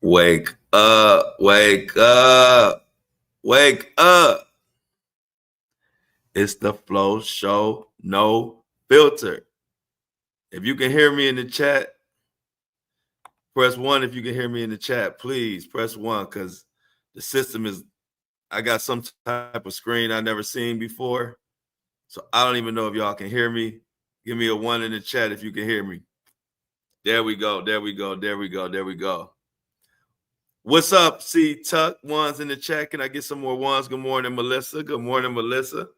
Wake up, wake up, wake up. It's the Flow Show, no filter. If you can hear me in the chat, press one. If you can hear me in the chat, please press one because the system is, I got some type of screen I never seen before. So I don't even know if y'all can hear me. Give me a one in the chat if you can hear me. There we go, there we go, there we go, there we go. What's up, C Tuck? Ones in the chat. Can I get some more ones? Good morning, Melissa. Good morning, Melissa.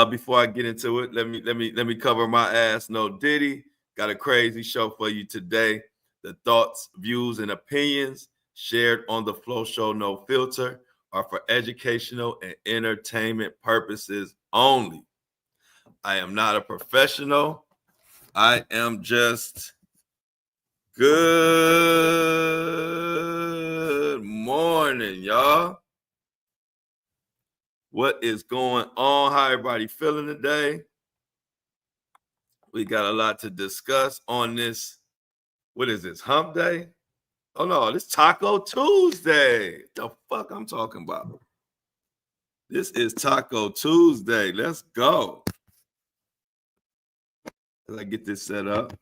Before I get into it, let me cover my ass. No Diddy. Got a crazy show for you today. The thoughts, views, and opinions shared on the Flow Show No Filter are for educational and entertainment purposes only. I am not a professional. I am just good morning, y'all. What is going on? How everybody feeling today? We got a lot to discuss on this. What is this? Hump day? Oh no, this Taco Tuesday. The fuck I'm talking about? This is Taco Tuesday. Let's go. As I get this set up.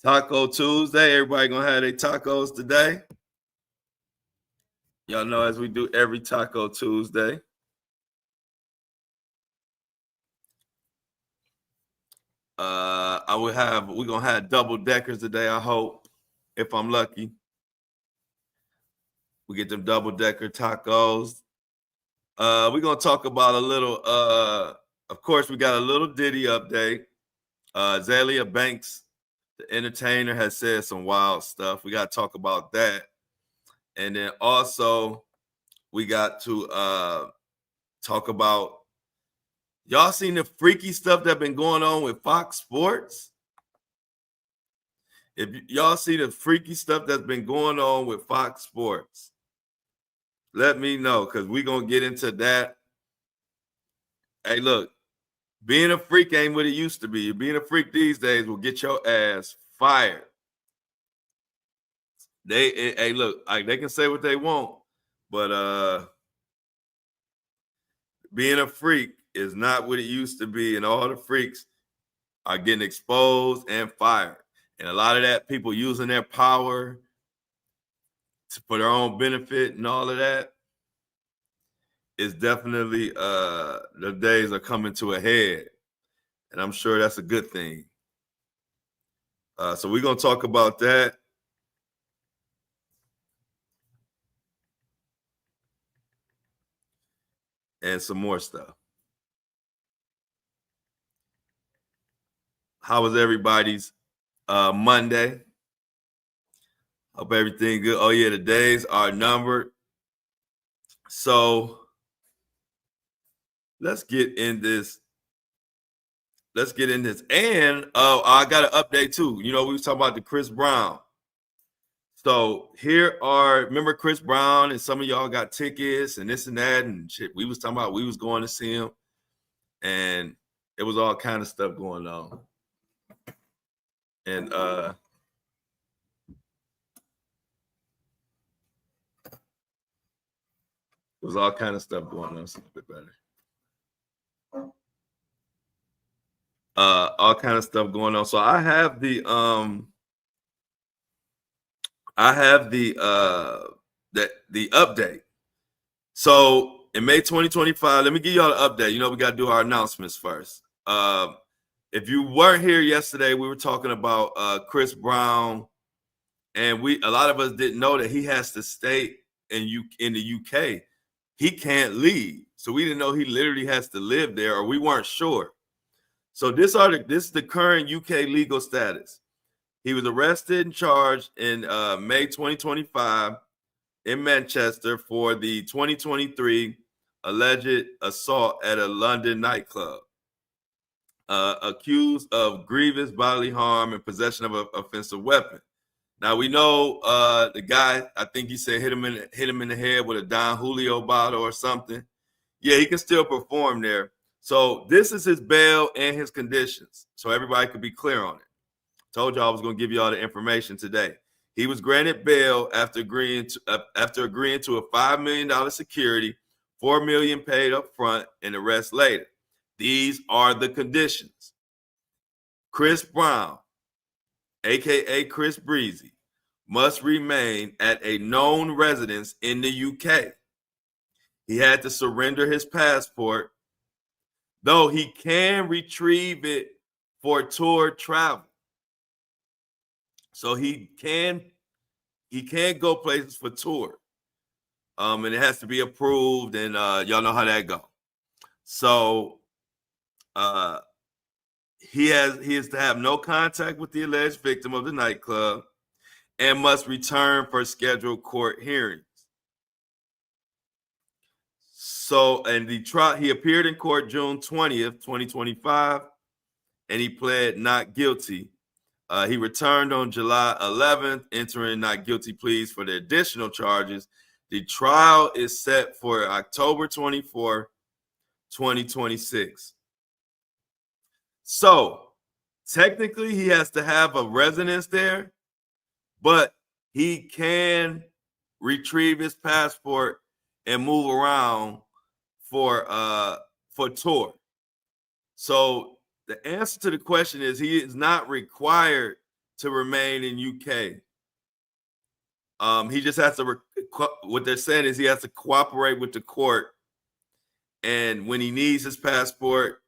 Taco Tuesday. Everybody gonna have their tacos today. Y'all know as we do every Taco Tuesday. We're gonna have double deckers today, I hope, if I'm lucky. We get them double decker tacos. We're gonna talk about a little, of course, we got a little Diddy update. Azealia Banks, the entertainer, has said some wild stuff. We got to talk about that. And then also we got to talk about, y'all seen the freaky stuff that been going on with Fox Sports? If y'all see the freaky stuff that's been going on with Fox Sports, let me know because we're going to get into that. Hey, look, being a freak ain't what it used to be. Being a freak these days will get your ass fired. Hey, look, they can say what they want, but being a freak is not what it used to be, and all the freaks are getting exposed and fired. And a lot of that, people using their power for their own benefit and all of that, is definitely the days are coming to a head. And I'm sure that's a good thing. So we're going to talk about that. And some more stuff. How was everybody's Monday? Hope everything good. Oh, yeah, the days are numbered. So let's get in this. And I got an update too. You know, we was talking about the Chris Brown. So here are, remember Chris Brown, and some of y'all got tickets and this and that and shit. We was talking about we was going to see him, and it was all kind of stuff going on. And it was all kind of stuff going on. It's a little bit better. All kind of stuff going on. So I have the the update. So in May 2025, let me give y'all the update. You know, we got to do our announcements first. If you weren't here yesterday, we were talking about Chris Brown, and a lot of us didn't know that he has to stay in the UK. He can't leave, so we didn't know he literally has to live there, or we weren't sure. So this is the current UK legal status. He was arrested and charged in May 2025 in Manchester for the 2023 alleged assault at a London nightclub, accused of grievous bodily harm and possession of an offensive weapon. Now we know the guy, I think he said hit him in the head with a Don Julio bottle or something. Yeah, he can still perform there. So this is his bail and his conditions, so everybody could be clear on it. Told y'all I was going to give you all the information today. He was granted bail after agreeing to a $5 million security, $4 million paid up front, and the rest later. These are the conditions. Chris Brown, aka Chris Breezy, must remain at a known residence in the UK. He had to surrender his passport, though he can retrieve it for tour travel. So he can go places for tour. And it has to be approved, and y'all know how that go. So he is to have no contact with the alleged victim of the nightclub and must return for scheduled court hearings. So, and he appeared in court June 20th, 2025, and he pled not guilty. He returned on July 11th, entering not guilty pleas for the additional charges. The trial is set for October 24, 2026. So, technically, he has to have a residence there, but he can retrieve his passport and move around for tour. So the answer to the question is he is not required to remain in UK. He just has to, what they're saying is he has to cooperate with the court. And when he needs his passport,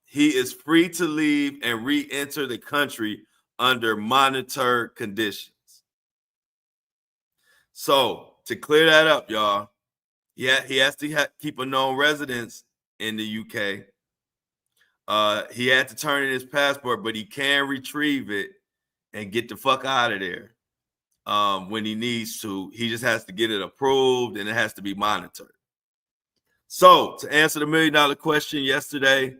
he is free to leave and re-enter the country under monitored conditions. So to clear that up, y'all, he has to keep a known residence in the UK. He had to turn in his passport, but he can retrieve it and get the fuck out of there when he needs to. He just has to get it approved, and it has to be monitored. So to answer the $1 million question yesterday,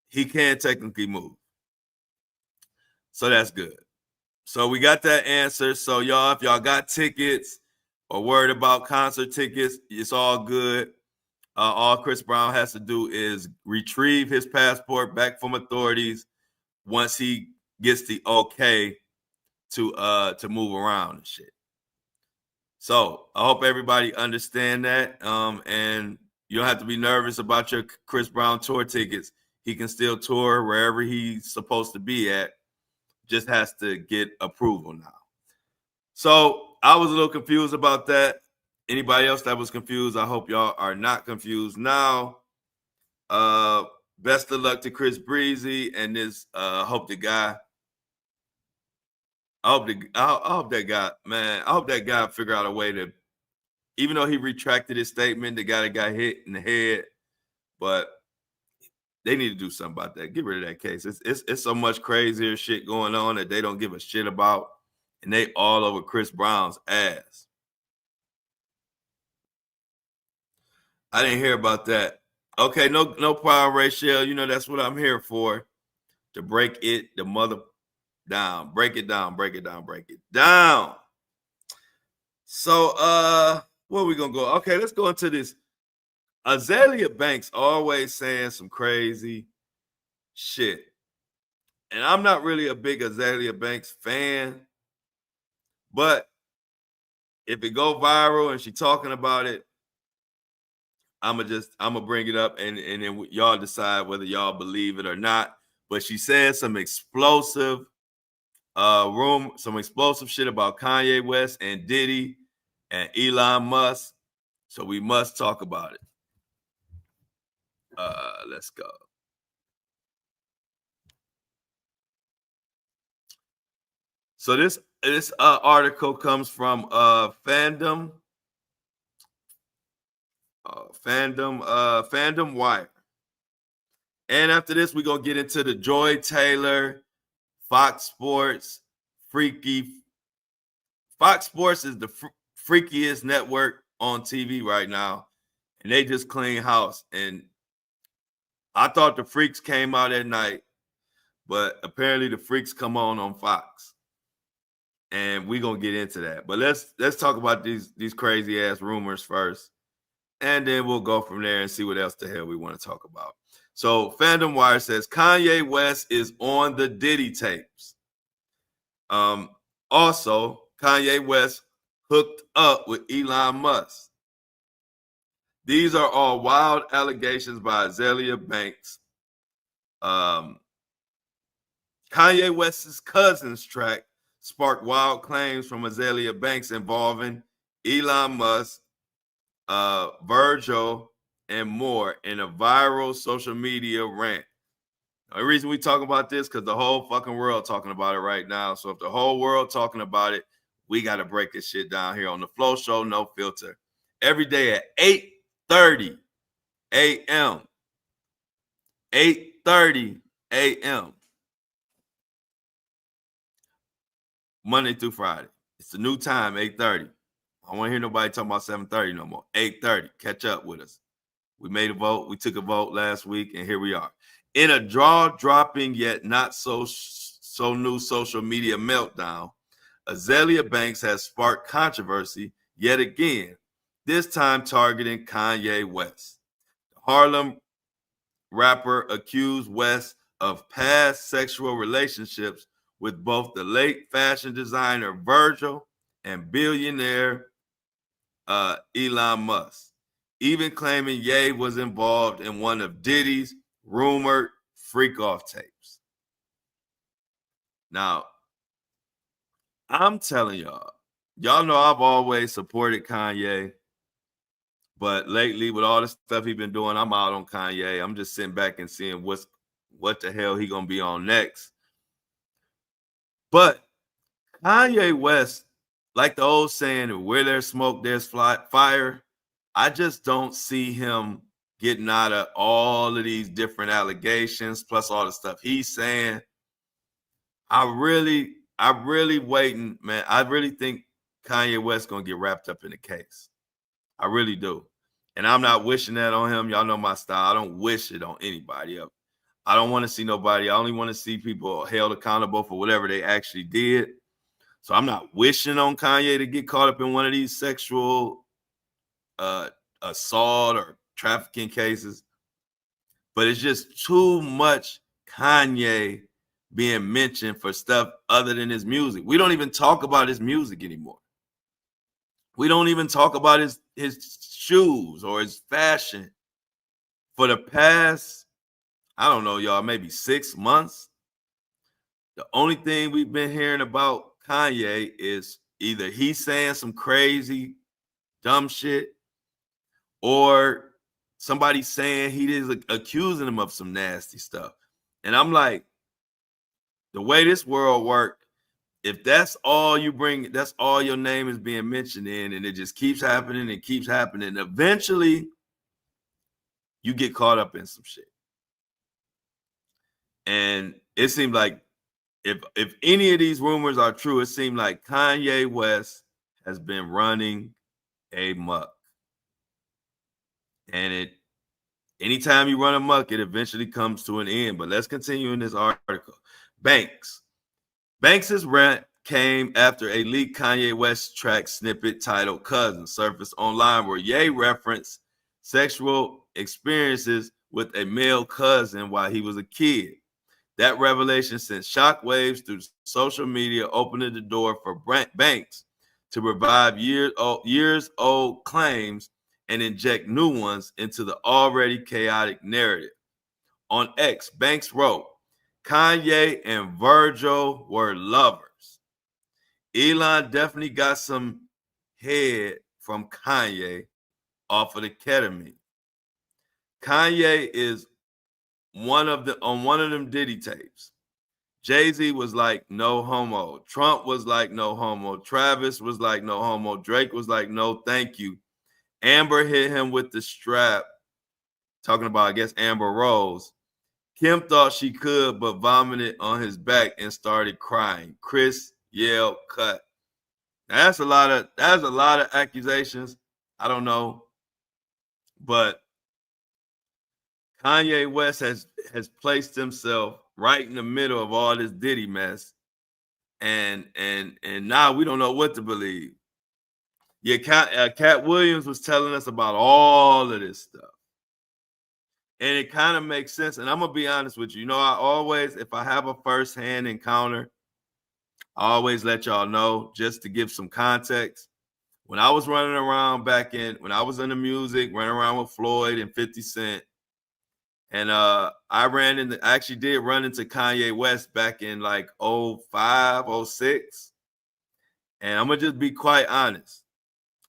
he can technically move. So that's good. So we got that answer. So y'all, if y'all got tickets or worried about concert tickets, it's all good. All Chris Brown has to do is retrieve his passport back from authorities once he gets the okay to move around and shit. So I hope everybody understand that. And you don't have to be nervous about your Chris Brown tour tickets. He can still tour wherever he's supposed to be at. Just has to get approval now. So I was a little confused about that. Anybody else that was confused, I hope y'all are not confused now. Best of luck to Chris Breezy and this. I hope that guy figure out a way to, even though he retracted his statement, the guy that got hit in the head, but they need to do something about that. Get rid of that case. It's so much crazier shit going on that they don't give a shit about, and they all over Chris Brown's ass. I didn't hear about that. Okay, no problem, Rachel. You know that's what I'm here for, to break it the mother down. Break it down. So where we gonna go? Okay, let's go into this. Azealia Banks always saying some crazy shit. And I'm not really a big Azealia Banks fan, but if it go viral and she talking about it, I'm gonna bring it up and then y'all decide whether y'all believe it or not. But she said some explosive shit about Kanye West and Diddy and Elon Musk. So we must talk about it. Let's go. So this article comes from Fandom Wire. And after this, we're gonna get into the Joy Taylor, Fox Sports, Fox Sports is the freakiest network on TV right now, and they just clean house. And I thought the freaks came out at night, but apparently the freaks come on Fox. And we're gonna get into that. But let's talk about these crazy ass rumors first, and then we'll go from there and see what else the hell we want to talk about. So Fandom Wire says Kanye West is on the Diddy tapes. Also, Kanye West hooked up with Elon Musk. These are all wild allegations by Azealia Banks. Kanye West's cousin's track sparked wild claims from Azealia Banks involving Elon Musk, Virgil, and more in a viral social media rant. The reason we talk about this because the whole fucking world talking about it right now. So if the whole world talking about it, we got to break this shit down here on the Flow Show, No Filter. Every day at 8:30 a.m. 8:30 a.m. Monday through Friday. It's a new time, 8:30. I don't want to hear nobody talking about 7:30 no more. 8:30. Catch up with us. We made a vote. We took a vote last week, and here we are. In a jaw-dropping yet not so new social media meltdown, Azealia Banks has sparked controversy yet again, this time targeting Kanye West. The Harlem rapper accused West of past sexual relationships with both the late fashion designer Virgil and billionaire Elon Musk, even claiming Ye was involved in one of Diddy's rumored freak-off tapes. Now, I'm telling y'all know I've always supported Kanye, but lately with all the stuff he's been doing, I'm out on Kanye. I'm just sitting back and seeing what the hell he gonna be on next. But Kanye West, like the old saying, where there's smoke, there's fire. I just don't see him getting out of all of these different allegations, plus all the stuff he's saying. I'm really waiting, man. I really think Kanye West gonna get wrapped up in the case. I really do. And I'm not wishing that on him. Y'all know my style. I don't wish it on anybody else. I don't want to see nobody. I only want to see people held accountable for whatever they actually did. So I'm not wishing on Kanye to get caught up in one of these sexual assault or trafficking cases. But it's just too much Kanye being mentioned for stuff other than his music. We don't even talk about his music anymore. We don't even talk about his shoes or his fashion. For the past, I don't know, y'all, maybe 6 months, the only thing we've been hearing about Kanye is either he's saying some crazy, dumb shit, or somebody saying he is accusing him of some nasty stuff. And I'm like, the way this world works, if that's all you bring, that's all your name is being mentioned in, and it just keeps happening and keeps happening, eventually you get caught up in some shit. And it seemed like if any of these rumors are true, it seemed like Kanye West has been running amok. And anytime you run amok, it eventually comes to an end. But let's continue in this article. Banks's rant came after a leaked Kanye West track snippet titled Cousin surfaced online, where Ye referenced sexual experiences with a male cousin while he was a kid. That revelation sent shockwaves through social media, opening the door for Banks to revive years-old claims and inject new ones into the already chaotic narrative. On X, Banks wrote, Kanye and Virgil were lovers. Elon definitely got some head from Kanye off of the ketamine. Kanye is on one of them Diddy tapes. Jay-Z was like, no homo. Trump was like, no homo. Travis was like, no homo. Drake was like, no, thank you. Amber hit him with the strap, talking about, I guess, Amber Rose. Kim thought she could, but vomited on his back and started crying. Chris yelled, cut. That's a lot of accusations. I don't know. But Kanye West has placed himself right in the middle of all this Diddy mess. And now we don't know what to believe. Yeah, Cat Williams was telling us about all of this stuff. And it kind of makes sense. And I'm gonna be honest with you. You know, I always, if I have a first-hand encounter, I always let y'all know just to give some context. When I was running around when I was in the music, running around with Floyd and 50 Cent, and I actually did run into Kanye West back in like '05, '06. And I'm gonna just be quite honest.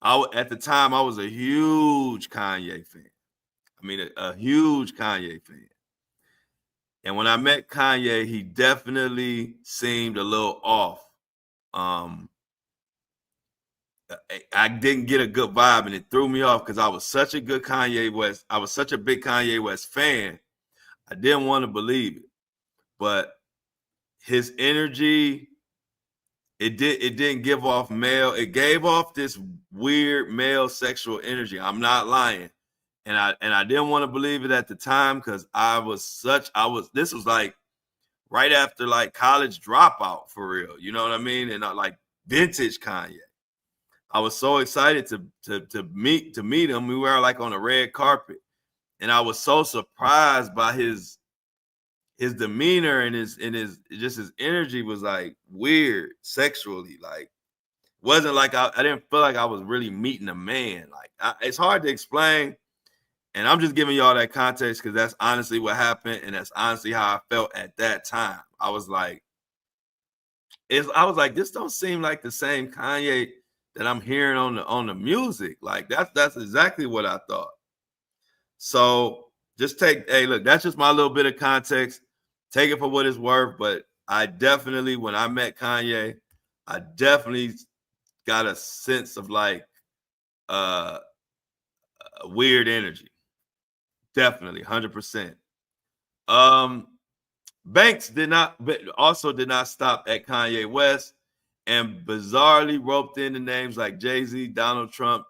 At the time, I was a huge Kanye fan. I mean, a huge Kanye fan. And when I met Kanye, he definitely seemed a little off. I didn't get a good vibe, and it threw me off because I was such a good Kanye West. I was such a big Kanye West fan. I didn't want to believe it, but his energy, it didn't give off male. It gave off this weird male sexual energy. I'm not lying, and I didn't want to believe it at the time because this was like right after like college dropout for real. You know what I mean? And like vintage Kanye. I was so excited to meet him. We were like on a red carpet, and I was so surprised by his demeanor and his energy was like weird sexually. Like wasn't like I didn't feel like I was really meeting a man. Like it's hard to explain, and I'm just giving y'all that context because that's honestly what happened, and that's honestly how I felt at that time. I was like, this don't seem like the same Kanye that I'm hearing on the music. Like that's exactly what I thought. So just look, that's just my little bit of context. Take it for what it's worth. But I definitely, when I met Kanye, I definitely got a sense of like a weird energy. Definitely, 100%. Banks did not stop at Kanye West and bizarrely roped in the names like Jay-Z, Donald Trump,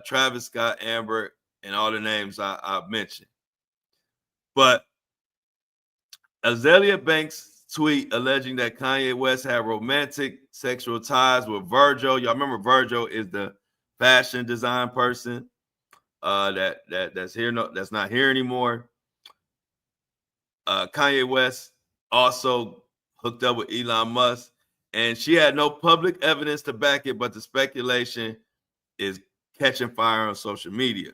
Travis Scott, Amber, and all the names I've mentioned. But Azealia Banks' tweet alleging that Kanye West had romantic sexual ties with Virgil. Y'all remember Virgil is the fashion design person that's not here anymore. Kanye West also hooked up with Elon Musk, and she had no public evidence to back it, but the speculation is catching fire on social media.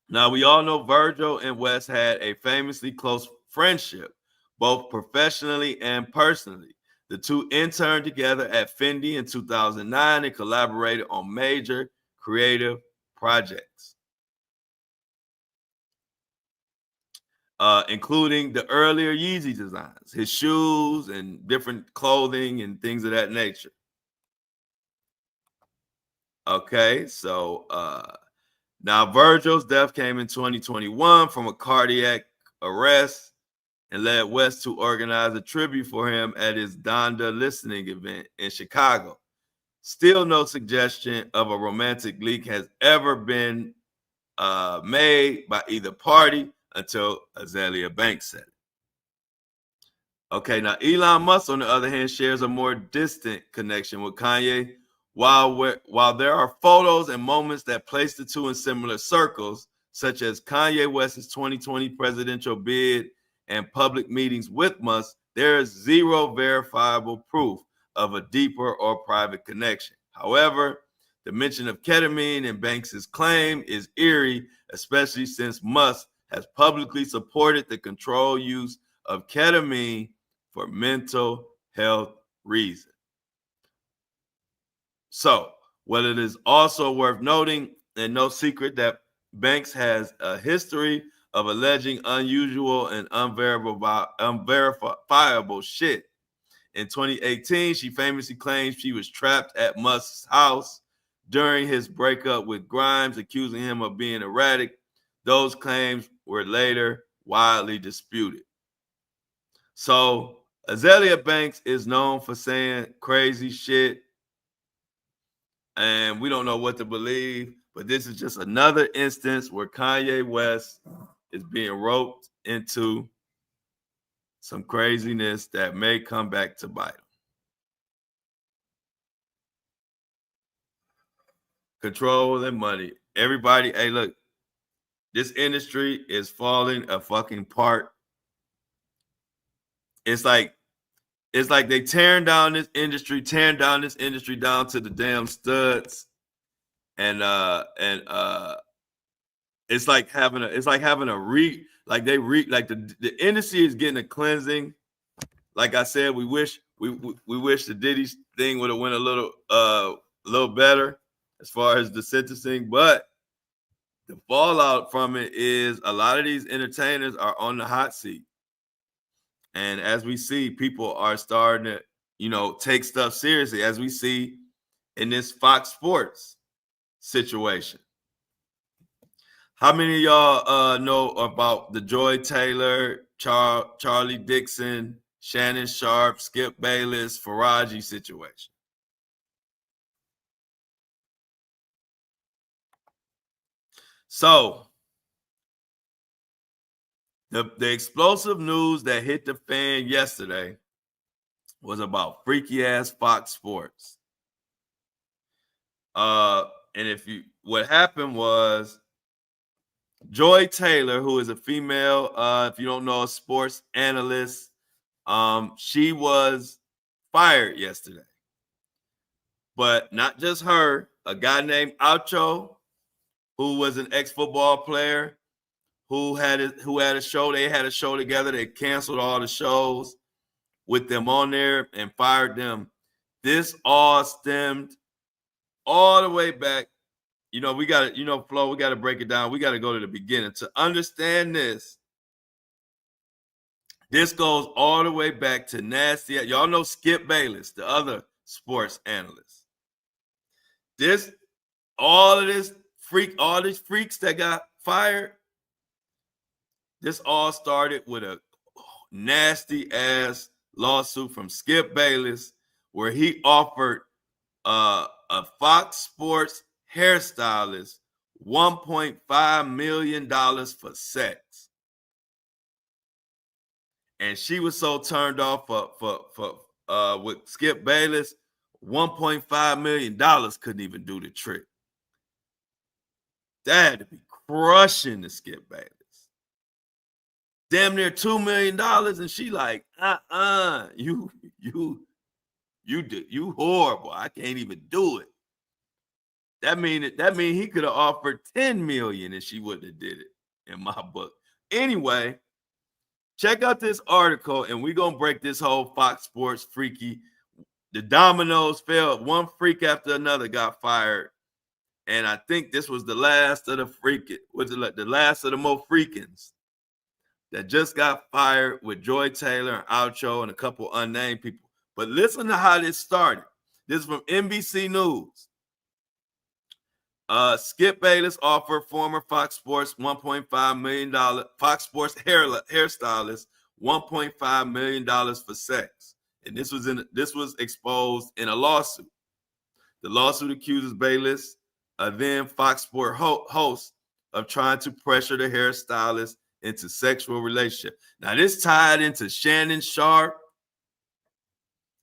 Now, we all know Virgil and West had a famously close friendship, both professionally and personally. The two interned together at Fendi in 2009 and collaborated on major creative projects, including the earlier Yeezy designs, his shoes, and different clothing and things of that nature. Okay, so now Virgil's death came in 2021 from a cardiac arrest and led West to organize a tribute for him at his Donda listening event in Chicago. Still no suggestion of a romantic leak has ever been made by either party until Azealia Banks said it. Okay, now Elon Musk, on the other hand, shares a more distant connection with Kanye. While there are photos and moments that place the two in similar circles, such as Kanye West's 2020 presidential bid and public meetings with Musk, there is zero verifiable proof of a deeper or private connection. However, the mention of ketamine in Banks's claim is eerie, especially since Musk has publicly supported the controlled use of ketamine for mental health reasons. So, what it is also worth noting, and no secret, that Banks has a history of alleging unusual and unverifiable shit. In 2018, she famously claimed she was trapped at Musk's house during his breakup with Grimes, accusing him of being erratic. Those claims were later widely disputed. So, Azealia Banks is known for saying crazy shit, and we don't know what to believe, but this is just another instance where Kanye West is being roped into some craziness that may come back to bite him. Control and money. Everybody, hey, look, This industry is falling a fucking apart. It's like they tearing down this industry down to the damn studs. And it's like having a the industry is getting a cleansing. Like I said, we wish the Diddy thing would have went a little better as far as the sentencing, but the fallout from it is a lot of these entertainers are on the hot seat. And as we see, people are starting to, take stuff seriously, as we see in this Fox Sports situation. How many of y'all know about the Joy Taylor, Charlie Dixon, Shannon Sharp, Skip Bayless, Faraji situation? So the explosive news that hit the fan yesterday was about freaky ass Fox Sports. And what happened was Joy Taylor, who is a female, if you don't know, a sports analyst, she was fired yesterday. But not just her, a guy named Ocho, who was an ex-football player, who had a show. They had a show together. They canceled all the shows with them on there and fired them. This all stemmed all the way back. We got to, Flo, we got to break it down. We got to go to the beginning. To understand this goes all the way back to nasty. Y'all know Skip Bayless, the other sports analyst. All these freaks that got fired, this all started with a nasty ass lawsuit from Skip Bayless, where he offered a Fox Sports hairstylist $1.5 million for sex. And she was so turned off with Skip Bayless, $1.5 million couldn't even do the trick. That had to be crushing the Skip Bayless. Damn near $2 million, and she like, you horrible. I can't even do it. That mean he could have offered $10 million and she wouldn't have did it, in my book. Anyway, check out this article, and we're gonna break this whole Fox Sports freaky. The dominoes fell. One freak after another got fired. And I think this was the last of the the last of the more freakins that just got fired, with Joy Taylor and Ocho and a couple unnamed people. But listen to how this started. This is from NBC News. Skip Bayless offered former Fox Sports $1.5 million, Fox Sports hairstylist $1.5 million for sex. And this was exposed in a lawsuit. The lawsuit accuses Bayless, a then Fox Sports host, of trying to pressure the hairstylist into sexual relationship. Now, this tied into Shannon Sharp.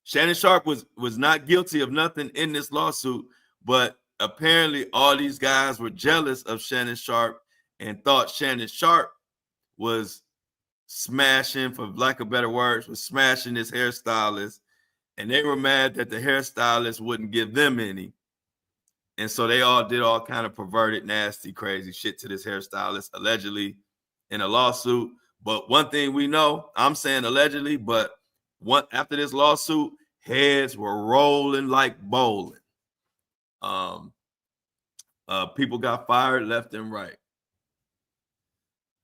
Shannon Sharp was not guilty of nothing in this lawsuit, but apparently all these guys were jealous of Shannon Sharp and thought Shannon Sharp was smashing, for lack of better words, was smashing this hairstylist. And they were mad that the hairstylist wouldn't give them any. And so they all did all kind of perverted, nasty, crazy shit to this hairstylist, allegedly, in a lawsuit. But one thing we know, I'm saying allegedly, but after this lawsuit, heads were rolling like bowling. People got fired left and right.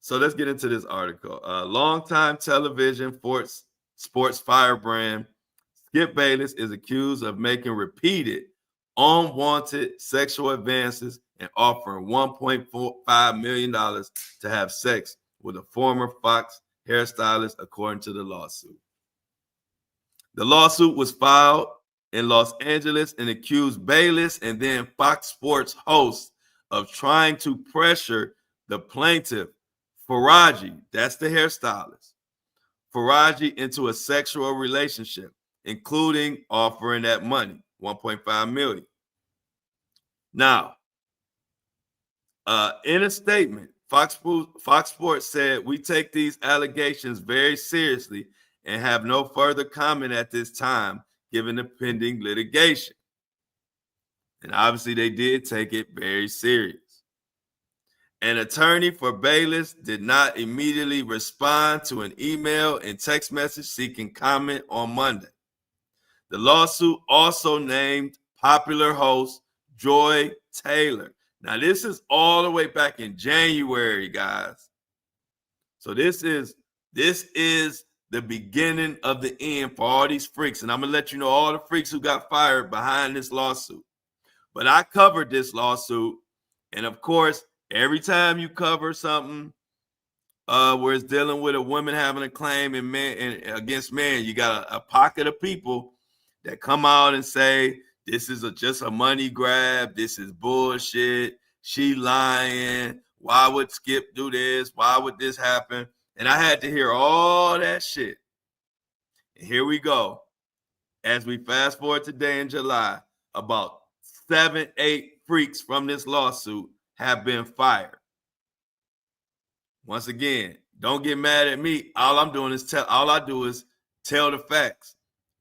So let's get into this article. Longtime television sports firebrand Skip Bayless is accused of making repeated unwanted sexual advances and offering $1.5 million to have sex with a former Fox hairstylist, according to the lawsuit. The lawsuit was filed in Los Angeles and accused Bayless and then Fox Sports host of trying to pressure the plaintiff, Faraji, that's the hairstylist, Faraji, into a sexual relationship, including offering that money, $1.5 million. Now, in a statement, Fox Sports said, "We take these allegations very seriously and have no further comment at this time, given the pending litigation." And obviously, they did take it very serious. An attorney for Bayless did not immediately respond to an email and text message seeking comment on Monday. The lawsuit also named popular host Joy Taylor. Now, this is all the way back in January, guys. So this is the beginning of the end for all these freaks. And I'm going to let you know all the freaks who got fired behind this lawsuit. But I covered this lawsuit. And of course, every time you cover something where it's dealing with a woman having a claim against man, you got a pocket of people that come out and say, this is just a money grab. This is bullshit. She lying. Why would Skip do this? Why would this happen? And I had to hear all that shit. And here we go. As we fast forward today in July, about 7-8 freaks from this lawsuit have been fired. Once again, don't get mad at me. All I do is tell the facts.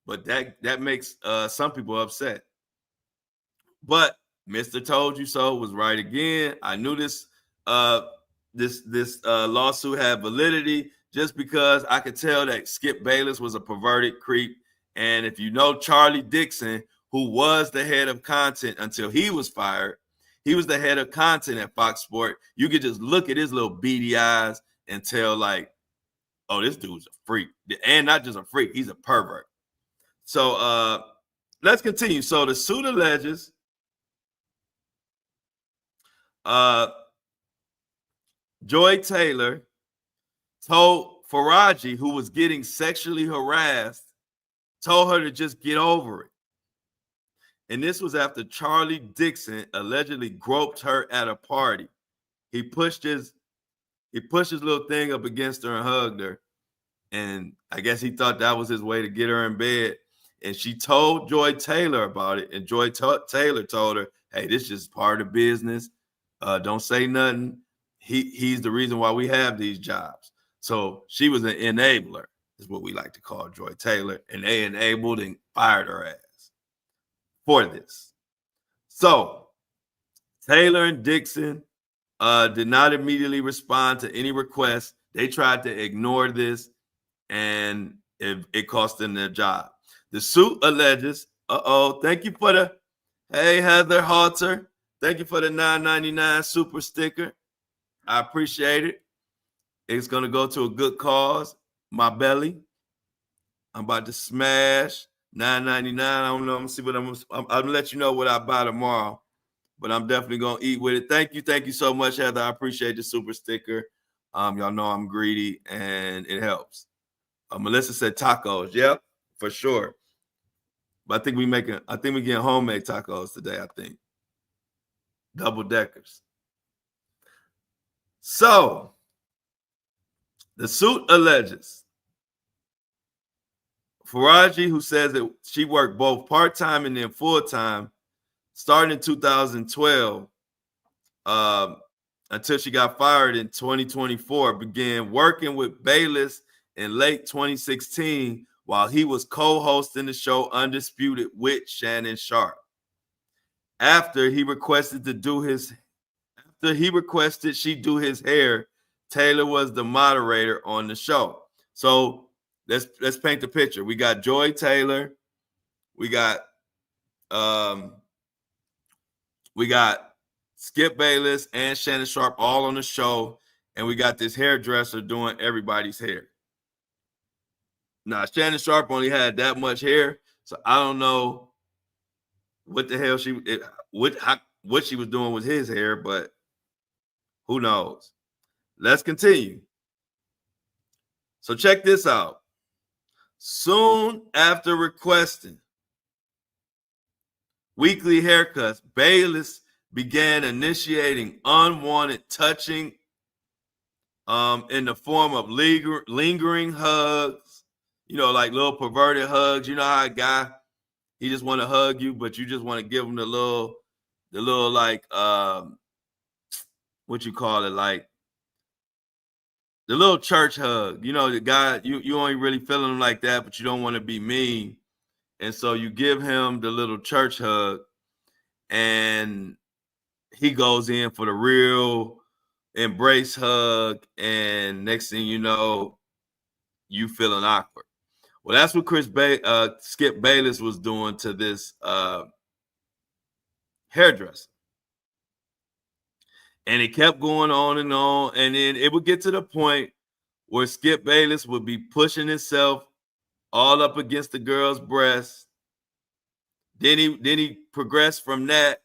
But that makes some people upset. But Mr. Told You So was right again. I knew this lawsuit had validity just because I could tell that Skip Bayless was a perverted creep. And if you know Charlie Dixon, who was the head of content until he was fired, he was the head of content at Fox Sports. You could just look at his little beady eyes and tell, like, oh, this dude's a freak. And not just a freak, he's a pervert. So let's continue. So the suit alleges Joy Taylor told Faraji, who was getting sexually harassed, told her to just get over it. And this was after Charlie Dixon allegedly groped her at a party. He pushed his little thing up against her and hugged her. And I guess he thought that was his way to get her in bed. And she told Joy Taylor about it. And Joy Taylor told her, hey, this is just part of business. Don't say nothing. He's the reason why we have these jobs. So she was an enabler, is what we like to call Joy Taylor. And they enabled and fired her ass for this. So Taylor and Dixon did not immediately respond to any requests. They tried to ignore this, and it cost them their job. The suit alleges, thank you for the, hey, Heather Halter, thank you for the $9.99 super sticker. I appreciate it. It's going to go to a good cause, my belly. I'm about to smash $9.99. I don't know. I'm going to see what I'm going to let you know what I buy tomorrow, but I'm definitely going to eat with it. Thank you so much, Heather. I appreciate the super sticker. Y'all know I'm greedy, and it helps. Melissa said tacos. Yep, for sure. But I think we getting homemade tacos today, I think. Double deckers. So the suit alleges Faraji, who says that she worked both part-time and then full-time, starting in 2012 until she got fired in 2024, began working with Bayless in late 2016 while he was co-hosting the show Undisputed with Shannon Sharpe. After he requested she do his hair, Taylor was the moderator on the show. So let's paint the picture. We got Joy Taylor, we got Skip Bayless and Shannon Sharpe all on the show, and we got this hairdresser doing everybody's hair. Now, Shannon Sharpe only had that much hair, so I don't know what the hell what she was doing with his hair, but who knows? Let's continue. So check this out. Soon after requesting weekly haircuts, Bayless began initiating unwanted touching in the form of lingering hugs, like little perverted hugs. You know how a guy, he just want to hug you, but you just want to give him the little like, what you call it, like the little church hug. You know, the guy, you ain't really feeling him like that, but you don't want to be mean. And so you give him the little church hug, and he goes in for the real embrace hug. And next thing you know, you feeling awkward. Well, that's what Skip Bayless was doing to this hairdresser. And it kept going on. And then it would get to the point where Skip Bayless would be pushing himself all up against the girl's breast. Then he progressed from that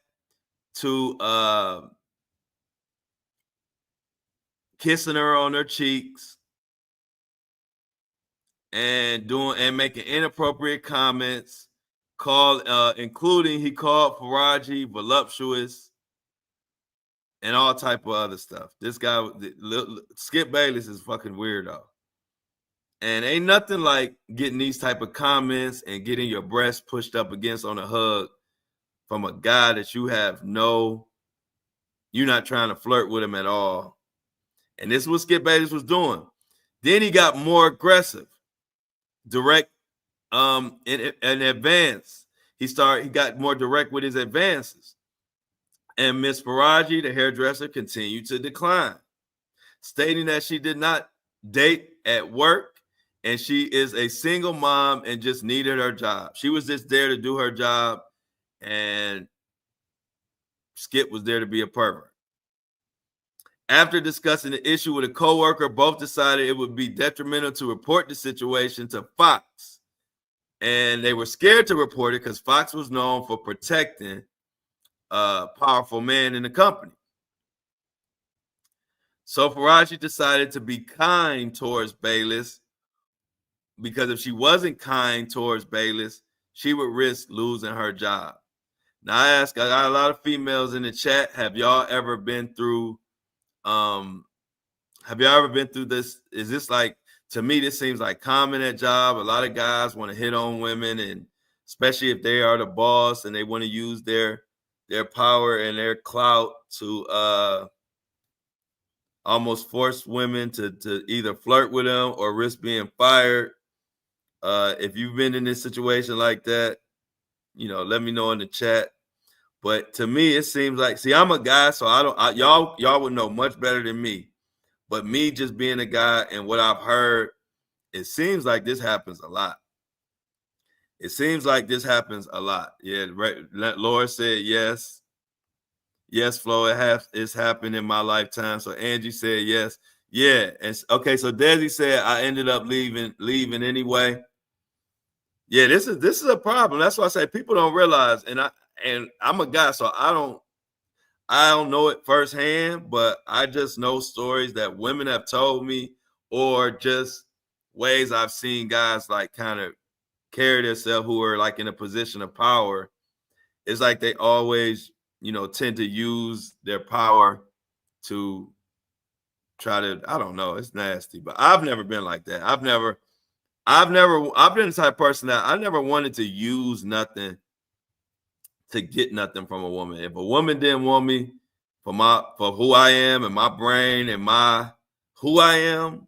to kissing her on her cheeks and making inappropriate comments, including he called Faraji voluptuous and all type of other stuff. This guy, Skip Bayless, is fucking weirdo. And ain't nothing like getting these type of comments and getting your breast pushed up against on a hug from a guy that you're not trying to flirt with him at all. And this is what Skip Bayless was doing. Then he got more aggressive, direct, in advance. He got more direct with his advances. And Miss Faraji, the hairdresser, continued to decline, stating that she did not date at work and she is a single mom and just needed her job. She was just there to do her job, and Skip was there to be a pervert. After discussing the issue with a coworker, both decided it would be detrimental to report the situation to Fox. And they were scared to report it because Fox was known for protecting a powerful man in the company. So Faraji decided to be kind towards Bayless, because if she wasn't kind towards Bayless, she would risk losing her job. Now I got a lot of females in the chat. Have y'all ever been through this? Is this like, to me, this seems like common at job. A lot of guys want to hit on women, and especially if they are the boss and they want to use their power and their clout to almost force women to either flirt with them or risk being fired. If you've been in this situation like that, let me know in the chat. But to me, it seems like, see, I'm a guy, so y'all would know much better than me. But me just being a guy and what I've heard, it seems like this happens a lot. Yeah, right. Laura said yes. Yes, Flo, it's happened in my lifetime. So Angie said yes. Yeah. And okay, so Desi said I ended up leaving anyway. Yeah, this is a problem. That's why I say people don't realize, and I'm a guy, so I don't know it firsthand, but I just know stories that women have told me, or just ways I've seen guys like kind of carry themselves who are like in a position of power. It's like they always, tend to use their power to try to, I don't know, it's nasty, but I've never been like that. I've been the type of person that I never wanted to use nothing to get nothing from a woman. If a woman didn't want me for who I am and my brain and who I am,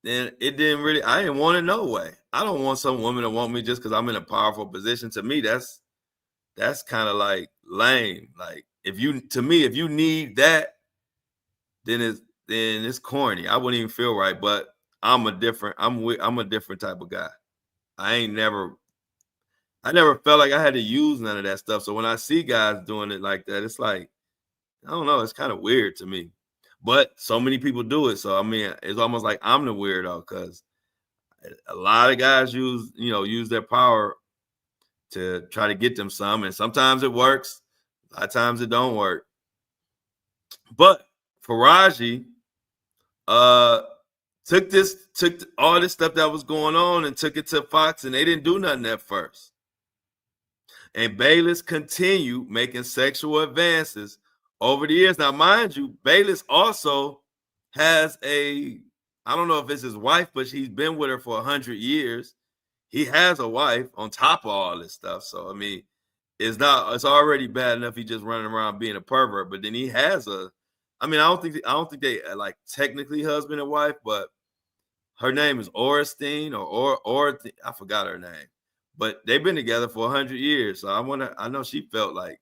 then I didn't want it no way. I don't want some woman to want me just because I'm in a powerful position. To me, that's kind of like lame. Like if you need that, then it's corny. I wouldn't even feel right. But I'm a different type of guy. I never felt like I had to use none of that stuff. So when I see guys doing it like that, it's like, I don't know, it's kind of weird to me. But so many people do it. So I mean, it's almost like I'm the weirdo, because a lot of guys use their power to try to get them some, and sometimes it works, a lot of times it don't work. But Faraji took all this stuff that was going on and took it to Fox, and they didn't do nothing at first. And Bayless continued making sexual advances over the years. Now, mind you, Bayless also has I don't know if it's his wife, but he's been with her for 100 years. He has a wife on top of all this stuff. So, I mean, it's already bad enough he just running around being a pervert, but then he has a I mean, I don't think they like technically husband and wife, but her name is Orestein or I forgot her name, but they've been together for 100 years. So I know she felt like,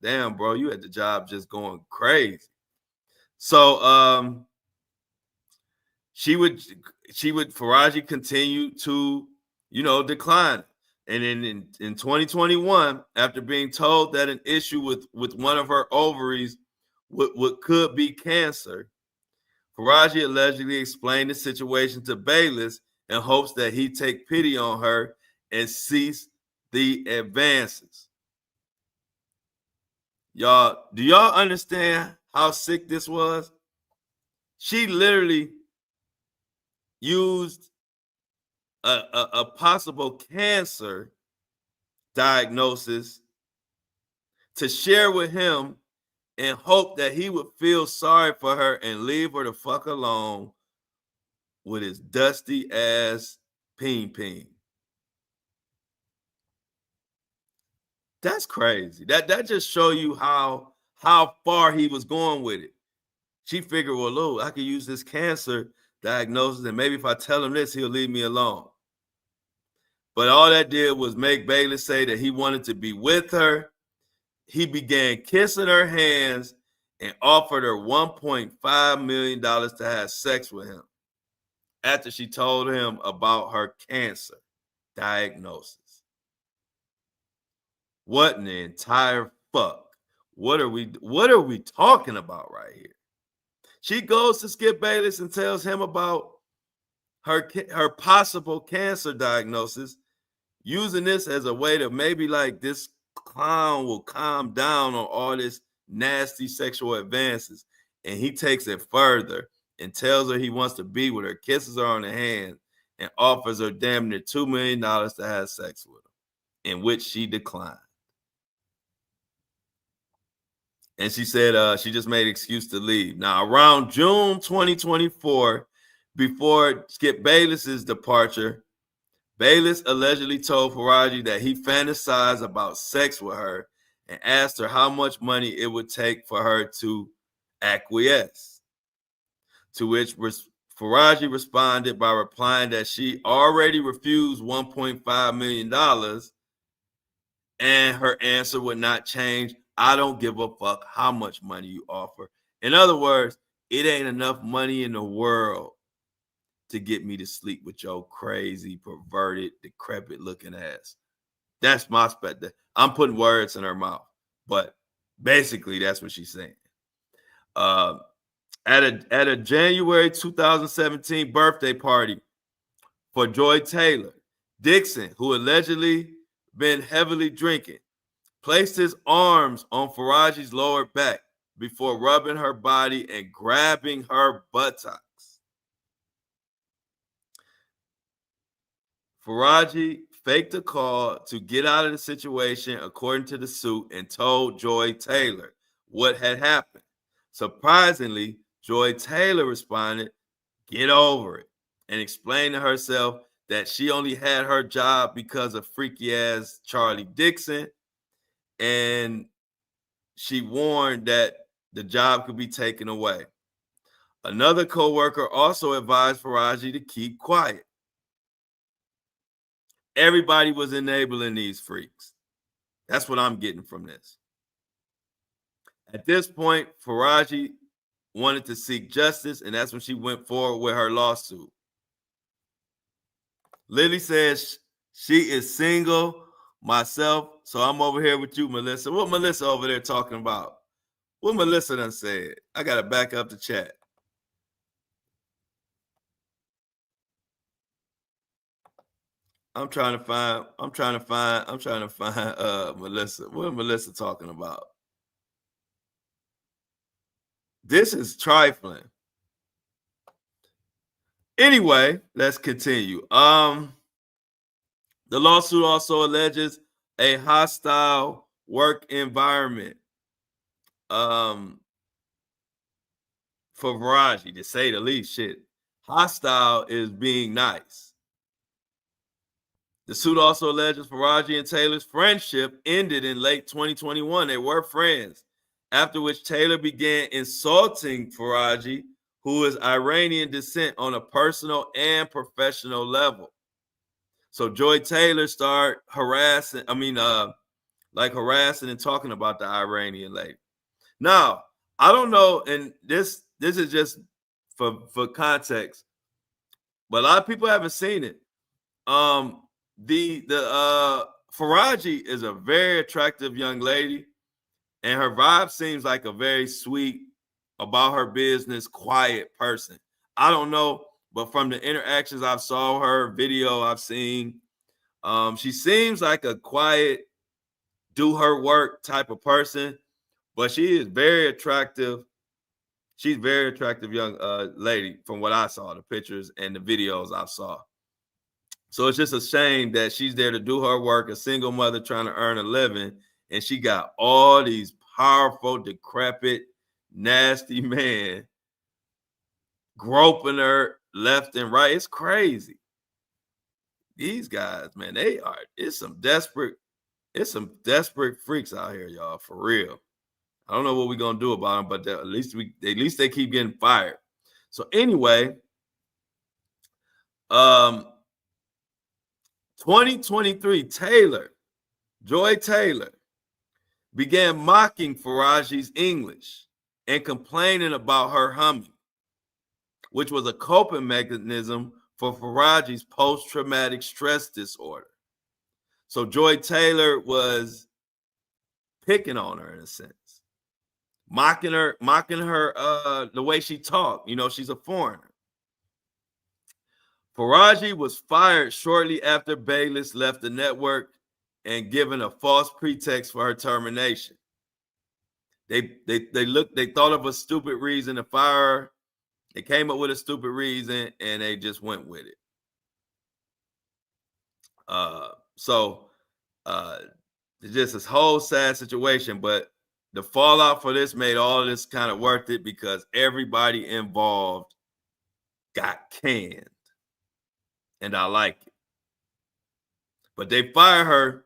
damn, bro, you at the job just going crazy. So she would Faraji continue to, decline. And in 2021, after being told that an issue with one of her ovaries what could be cancer, Faraji allegedly explained the situation to Bayless in hopes that he'd take pity on her and cease the advances. Y'all, do y'all understand how sick this was? She literally used a possible cancer diagnosis to share with him and hope that he would feel sorry for her and leave her the fuck alone with his dusty ass peen. That's crazy. That just show you how far he was going with it. She figured, well, Lou, I could use this cancer diagnosis, and maybe if I tell him this, he'll leave me alone. But all that did was make Bayless say that he wanted to be with her. He began kissing her hands and offered her $1.5 million to have sex with him after she told him about her cancer diagnosis. What in the entire fuck? What are we talking about right here? She goes to Skip Bayless and tells him about her possible cancer diagnosis, using this as a way to maybe like this clown will calm down on all this nasty sexual advances. And he takes it further and tells her he wants to be with her, kisses her on the hand, and offers her damn near $2 million to have sex with him, in which she declined. And she said she just made an excuse to leave. Now, around June 2024, before Skip Bayless's departure, Bayless allegedly told Faraji that he fantasized about sex with her and asked her how much money it would take for her to acquiesce. To which Faraji responded by replying that she already refused $1.5 million and her answer would not change. I don't give a fuck how much money you offer. In other words, it ain't enough money in the world to get me to sleep with your crazy, perverted, decrepit looking ass. That's my perspective. I'm putting words in her mouth, but basically that's what she's saying. At a January 2017 birthday party for Joy Taylor, Dixon, who allegedly been heavily drinking, placed his arms on Faraji's lower back before rubbing her body and grabbing her buttocks. Faraji faked a call to get out of the situation, according to the suit, and told Joy Taylor what had happened. Surprisingly, Joy Taylor responded, "Get over it," and explained to herself that she only had her job because of freaky ass Charlie Dixon, and she warned that the job could be taken away. Another co-worker also advised Faraji to keep quiet. Everybody was enabling these freaks. That's what I'm getting from this. At this point, Faraji wanted to seek justice, and that's when she went forward with her lawsuit. Lily says she is single myself, so I'm over here with you, Melissa. What Melissa over there talking about? What Melissa done said? I gotta back up the chat. I'm trying to find Melissa. What is Melissa talking about? This is trifling. Anyway, let's continue. The lawsuit also alleges a hostile work environment for Faraji, to say the least. Shit. Hostile is being nice. The suit also alleges Faraji and Taylor's friendship ended in late 2021. They were friends after which Taylor began insulting Faraji, who is Iranian descent, on a personal and professional level. So Joy Taylor started harassing and talking about the Iranian lady. Now, I don't know, and this is just for context, but a lot of people haven't seen it. The Faraji is a very attractive young lady, and her vibe seems like a very sweet, about her business, quiet person. I don't know, but from the interactions I've saw her video I've seen, she seems like a quiet, do her work type of person, but she is very attractive. She's very attractive young lady from what I saw, the pictures and the videos I saw. So it's just a shame that she's there to do her work, a single mother trying to earn a living, and she got all these powerful, decrepit, nasty men groping her left and right. It's crazy. These guys, man, it's some desperate freaks out here, y'all, for real. I don't know what we're gonna do about them, but at least they keep getting fired. So anyway, 2023, Joy Taylor began mocking Faraji's English and complaining about her humming, which was a coping mechanism for Faraji's post-traumatic stress disorder. So Joy Taylor was picking on her in a sense, mocking her the way she talked. You know, she's a foreigner. Faraji was fired shortly after Bayless left the network and given a false pretext for her termination. They thought of a stupid reason to fire her. They came up with a stupid reason and they just went with it. It's just this whole sad situation, but the fallout for this made all of this kind of worth it because everybody involved got canned. And I like it. But they fired her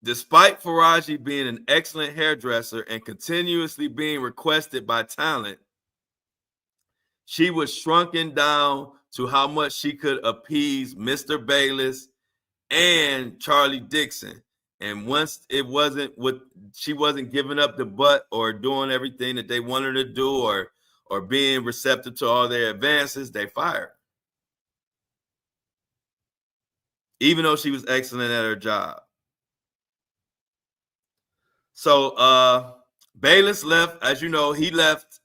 despite Faraji being an excellent hairdresser and continuously being requested by talent. She was shrunken down to how much she could appease Mr. Bayless and Charlie Dixon. And once she wasn't giving up the butt or doing everything that they wanted her to do or being receptive to all their advances, they fired her. Even though she was excellent at her job. So Bayless left, as you know, he left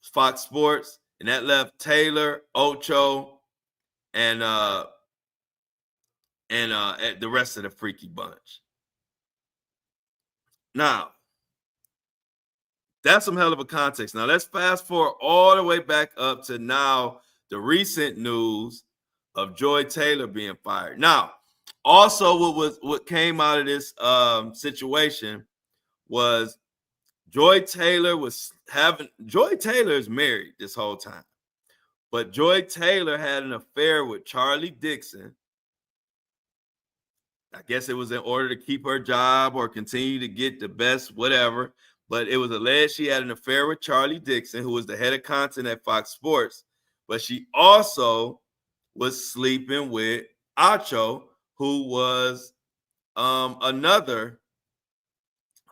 Fox Sports, and that left Taylor, Ocho, and the rest of the freaky bunch. Now, that's some hell of a context. Now, let's fast forward all the way back up to now, the recent news of Joy Taylor being fired. Now, also what came out of this situation was Joy Taylor is married this whole time, but Joy Taylor had an affair with Charlie Dixon. I guess it was in order to keep her job or continue to get the best, whatever. But it was alleged she had an affair with Charlie Dixon, who was the head of content at Fox Sports. But she also was sleeping with Ocho, who was another.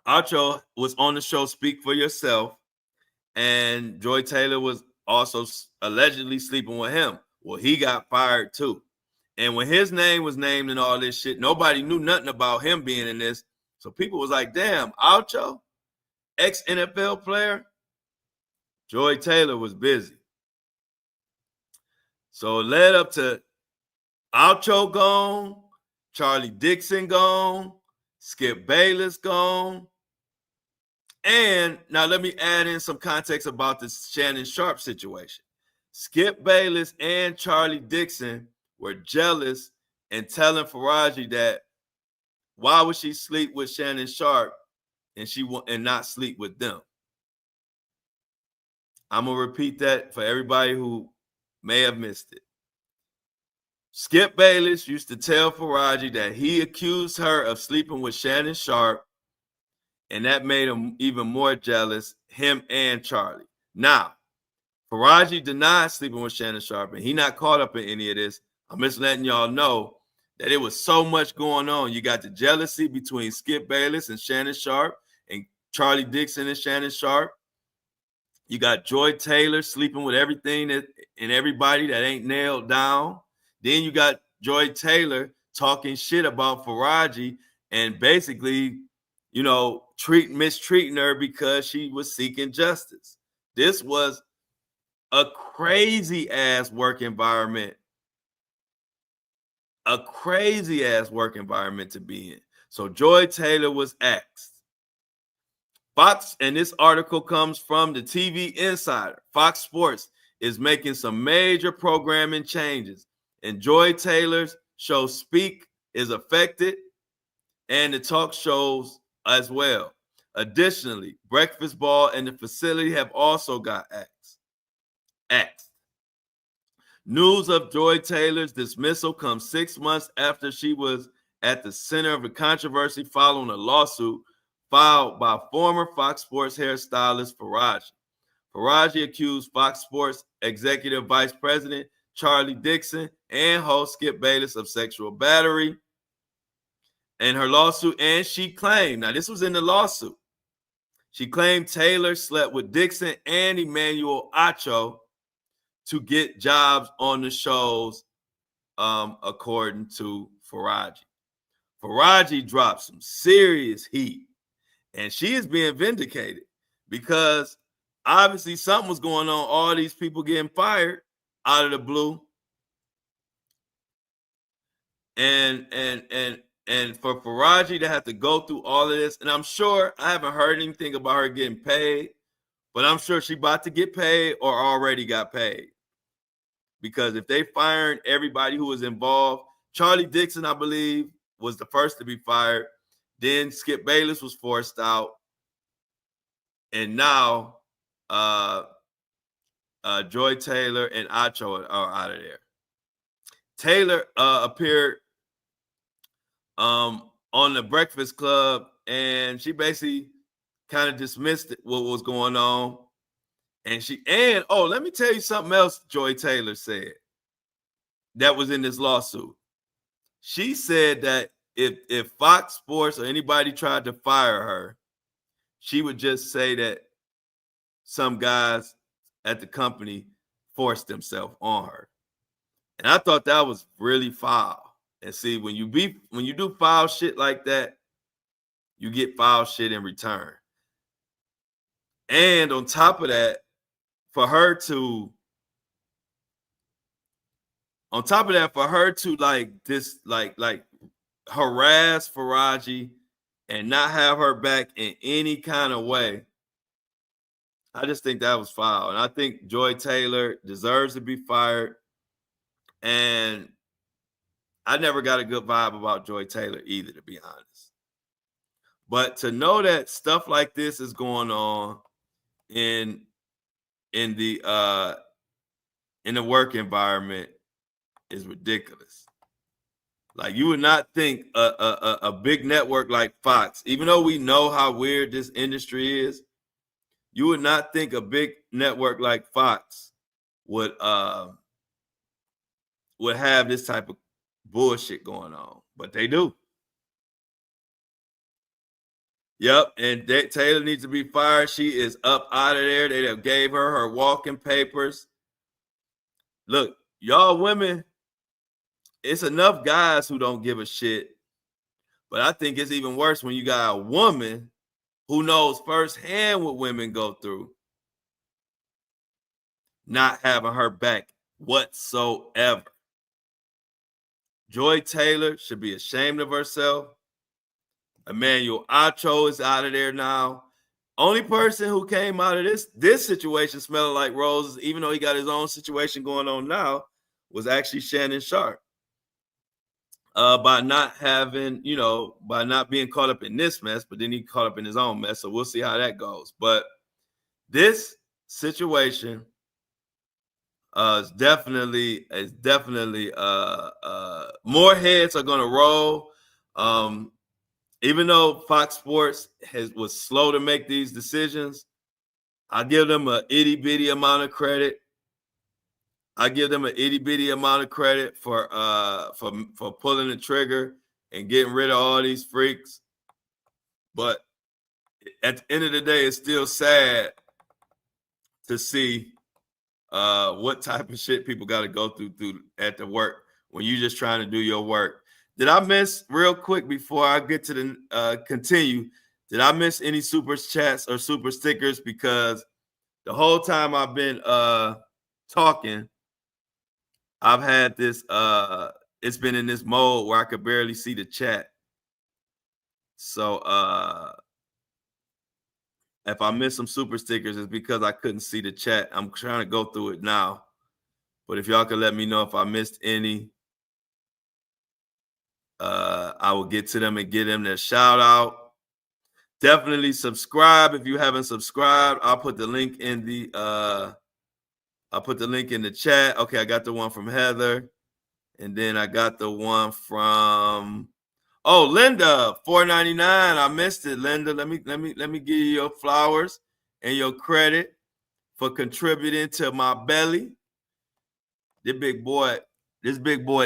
Ocho was on the show Speak for Yourself, and Joy Taylor was also allegedly sleeping with him. Well, he got fired too. And when his name was named and all this shit, nobody knew nothing about him being in this. So people was like, damn, Ocho, ex-NFL player. Joy Taylor was busy. So it led up to Ocho gone, Charlie Dixon gone, Skip Bayless gone. And now let me add in some context about this Shannon Sharpe situation. Skip Bayless and Charlie Dixon were jealous and telling Faraji that why would she sleep with Shannon Sharpe and not sleep with them? I'm gonna repeat that for everybody who may have missed it. Skip Bayless used to tell Faraji that he accused her of sleeping with Shannon Sharpe and that made him even more jealous, him and Charlie. Now, Faraji denied sleeping with Shannon Sharpe, and he not caught up in any of this. I'm just letting y'all know that it was so much going on. You got the jealousy between Skip Bayless and Shannon Sharpe, and Charlie Dixon and Shannon Sharpe. You got Joy Taylor sleeping with everything and everybody that ain't nailed down. Then you got Joy Taylor talking shit about Faraji and basically, mistreating her because she was seeking justice. This was a crazy ass work environment. A crazy ass work environment to be in. So Joy Taylor was axed. Fox, and this article comes from the TV Insider. Fox Sports is making some major programming changes, and Joy Taylor's show Speak is affected, and the talk shows as well. Additionally, Breakfast Ball and the facility have also got axed. News of Joy Taylor's dismissal comes 6 months after she was at the center of a controversy following a lawsuit filed by former Fox Sports hairstylist Faraji. Faraji accused Fox Sports Executive Vice President Charlie Dixon and host Skip Bayless of sexual battery in her lawsuit, and she claimed, now this was in the lawsuit, she claimed Taylor slept with Dixon and Emmanuel Acho to get jobs on the shows, according to Faraji. Faraji dropped some serious heat, and she is being vindicated because obviously something was going on. All these people getting fired out of the blue, and for Faraji to have to go through all of this, and I'm sure I haven't heard anything about her getting paid, but I'm sure she about to get paid or already got paid. Because if they fired everybody who was involved, Charlie Dixon, I believe, was the first to be fired. Then Skip Bayless was forced out. And now Joy Taylor and Acho are out of there. Taylor appeared on the Breakfast Club, and she basically kind of dismissed what was going on. And let me tell you something else Joy Taylor said that was in this lawsuit. She said that if Fox Sports or anybody tried to fire her, she would just say that some guys at the company forced themselves on her. And I thought that was really foul. And see, when you do foul shit like that, you get foul shit in return. And on top of that, for her to like harass Faraji and not have her back in any kind of way, I just think that was foul. And I think Joy Taylor deserves to be fired. And I never got a good vibe about Joy Taylor either, to be honest. But to know that stuff like this is going on in the work environment is ridiculous. Like, you would not think a big network like Fox, even though we know how weird this industry is, you would not think a big network like Fox would have this type of bullshit going on, but they do. Yep, and Taylor needs to be fired. She is up out of there. They have gave her walking papers. Look, y'all women, it's enough guys who don't give a shit, but I think it's even worse when you got a woman who knows firsthand what women go through, not having her back whatsoever. Joy Taylor should be ashamed of herself. Emmanuel Acho is out of there now. Only person who came out of this situation smelling like roses, even though he got his own situation going on now, was actually Shannon Sharpe. By not being caught up in this mess, but then he caught up in his own mess. So we'll see how that goes. But this situation is definitely more heads are going to roll. even though Fox Sports was slow to make these decisions, I give them an itty bitty amount of credit. I give them an itty bitty amount of credit for pulling the trigger and getting rid of all these freaks. But at the end of the day, it's still sad to see what type of shit people got to go through at the work when you're just trying to do your work. Did I miss, real quick before I get to the continue, did I miss any super chats or super stickers? Because the whole time I've been talking, I've had this it's been in this mode where I could barely see the chat. So if I miss some super stickers, it's because I couldn't see the chat. I'm trying to go through it now. But if y'all could let me know if I missed any, I will get to them and get them their shout out. Definitely subscribe if you haven't subscribed. I'll put the link in the chat. Okay, I got the one from Heather, and then I got the one from Linda, $4.99. I missed it, Linda. Let me give you your flowers and your credit for contributing to my belly. This big boy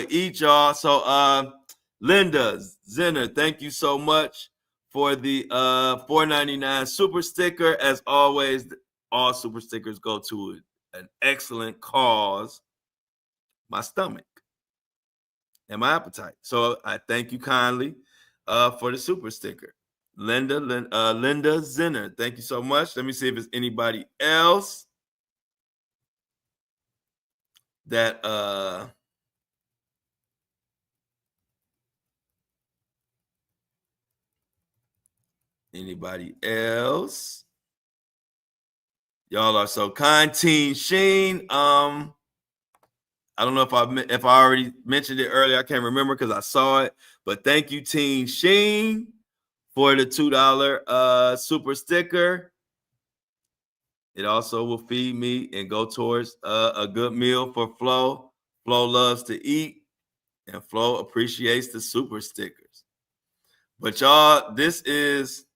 eat, y'all. So Linda Zinner, thank you so much for the $4.99 super sticker. As always, all super stickers go to an excellent cause, my stomach and my appetite. So I thank you kindly for the super sticker. Linda Zinner, thank you so much. Let me see if there's anybody else that anybody else. Y'all are so kind. Teen Sheen. I don't know if I already mentioned it earlier. I can't remember because I saw it. But thank you, Teen Sheen, for the $2 super sticker. It also will feed me and go towards a good meal for Flo. Flo loves to eat, and Flo appreciates the super stickers. But y'all, this is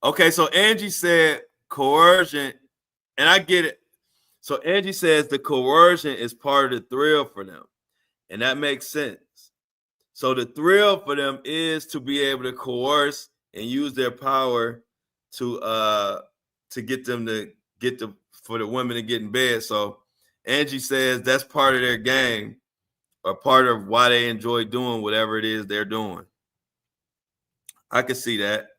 okay. So Angie said coercion, and I get it. So Angie says the coercion is part of the thrill for them, and that makes sense. So the thrill for them is to be able to coerce and use their power to get them to for the women to get in bed. So Angie says that's part of their game, or part of why they enjoy doing whatever it is they're doing. I can see that.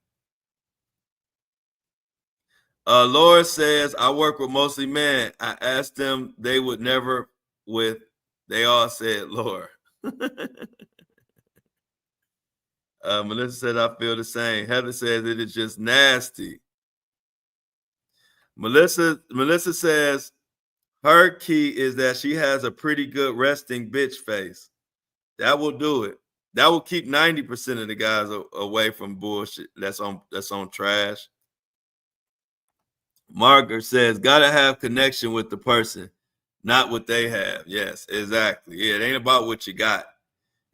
Laura says, I work with mostly men. I asked them, they would never with. They all said, Laura. Melissa said, I feel the same. Heather says it is just nasty. Melissa says her key is that she has a pretty good resting bitch face. That will do it. That will keep 90% of the guys away from bullshit that's on trash. Margaret says, gotta have connection with the person, not what they have. Yes, exactly. Yeah, it ain't about what you got.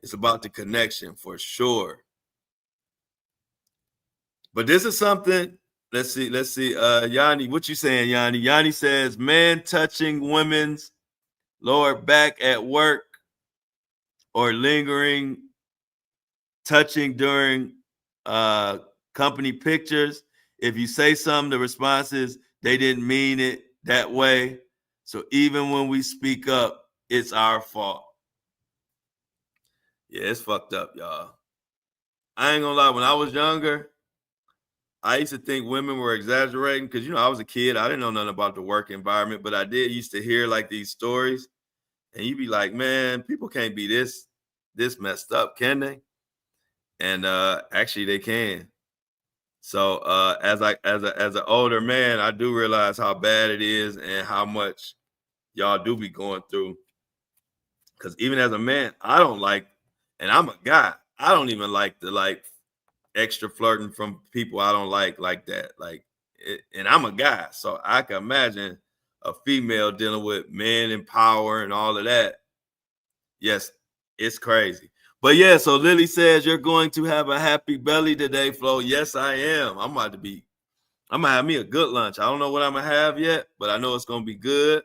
It's about the connection for sure. But this is something. Let's see. Yanni, what you saying, Yanni? Yanni says, men touching women's lower back at work or lingering touching during company pictures. If you say something, the response is they didn't mean it that way. So even when we speak up, it's our fault. Yeah, it's fucked up, y'all. I ain't gonna lie. When I was younger, I used to think women were exaggerating because, I was a kid. I didn't know nothing about the work environment, but I did used to hear like these stories, and you'd be like, man, people can't be this messed up, can they? And actually, they can. So as an older man, I do realize how bad it is and how much y'all do be going through. Because even as a man, I don't like, and I'm a guy, I don't even like the extra flirting from people I don't like that. And I'm a guy, so I can imagine a female dealing with men and power and all of that. Yes, it's crazy. But yeah, so Lily says you're going to have a happy belly today, Flo. Yes, I am. I'm gonna have me a good lunch. I don't know what I'm gonna have yet, but I know it's gonna be good